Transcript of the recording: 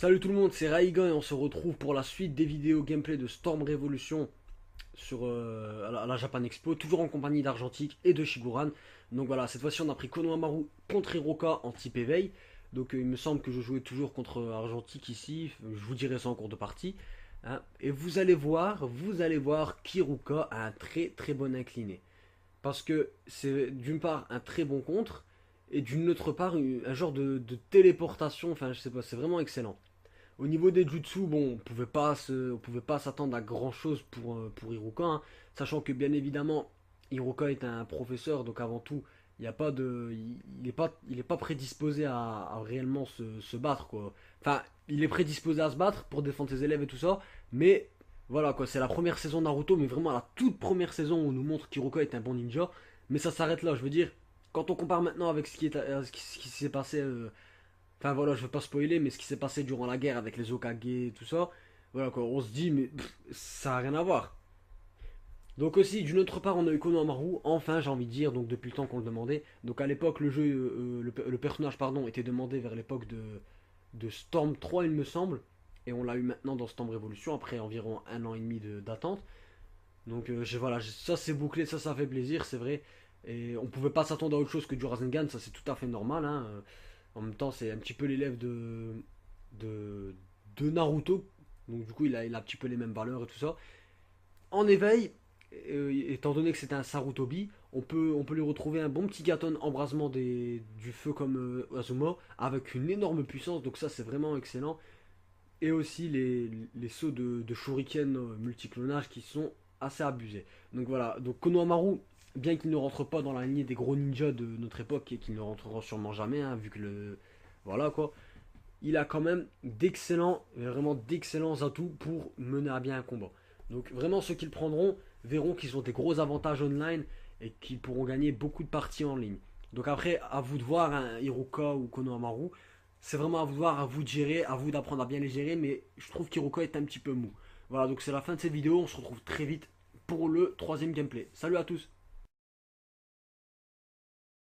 Salut tout le monde, c'est Raigan et on se retrouve pour la suite des vidéos gameplay de Storm Revolution sur à la Japan Expo, toujours en compagnie d'Argentique et de Shiguran. Donc voilà, cette fois-ci on a pris Konohamaru contre Hiroka en type éveil. Donc il me semble que je jouais toujours contre Argentique ici, je vous dirai ça en cours de partie. Hein. Et vous allez voir qu'Hiroka a un très très bon incliné. Parce que c'est d'une part un très bon contre, et d'une autre part un genre de téléportation, enfin je sais pas, c'est vraiment excellent. Au niveau des jutsu, bon, on pouvait pas s'attendre à grand chose pour Hiruka, hein, sachant que bien évidemment, Hiruka est un professeur, donc avant tout, il y a pas de, il est pas prédisposé à réellement se battre, quoi. Enfin, il est prédisposé à se battre pour défendre ses élèves et tout ça, mais voilà, quoi, c'est la première saison de Naruto, mais vraiment la toute première saison où on nous montre qu'Hiruka est un bon ninja, mais ça s'arrête là, je veux dire, quand on compare maintenant avec ce qui s'est passé enfin voilà, je veux pas spoiler, mais ce qui s'est passé durant la guerre avec les Okage et tout ça, voilà quoi, on se dit, mais ça a rien à voir. Donc aussi, d'une autre part, on a eu Konohamaru, enfin j'ai envie de dire, donc depuis le temps qu'on le demandait. Donc à l'époque, le jeu, le personnage, pardon, était demandé vers l'époque de Storm 3, il me semble. Et on l'a eu maintenant dans Storm Revolution, après environ un an et demi d'attente. Donc voilà, ça c'est bouclé, ça fait plaisir, c'est vrai. Et on pouvait pas s'attendre à autre chose que du Rasengan, ça c'est tout à fait normal. Hein. En même temps, c'est un petit peu l'élève de, de Naruto. Donc du coup, il a un petit peu les mêmes valeurs et tout ça. En éveil, étant donné que c'est un Sarutobi, on peut lui retrouver un bon petit gâton embrasement du feu comme Azuma, avec une énorme puissance, donc ça c'est vraiment excellent. Et aussi les sauts de Shuriken multiclonage qui sont assez abusés. Donc voilà, donc Konohamaru, bien qu'il ne rentre pas dans la lignée des gros ninjas de notre époque et qu'il ne rentrera sûrement jamais, hein, vu que le. Voilà quoi. Il a quand même vraiment d'excellents atouts pour mener à bien un combat. Donc vraiment ceux qui le prendront verront qu'ils ont des gros avantages online et qu'ils pourront gagner beaucoup de parties en ligne. Donc après, à vous de voir, hein, Hiruka ou Konohamaru, c'est vraiment à vous de voir, à vous de gérer, à vous d'apprendre à bien les gérer, mais je trouve qu'Hiruka est un petit peu mou. Voilà, donc c'est la fin de cette vidéo, on se retrouve très vite pour le troisième gameplay. Salut à tous!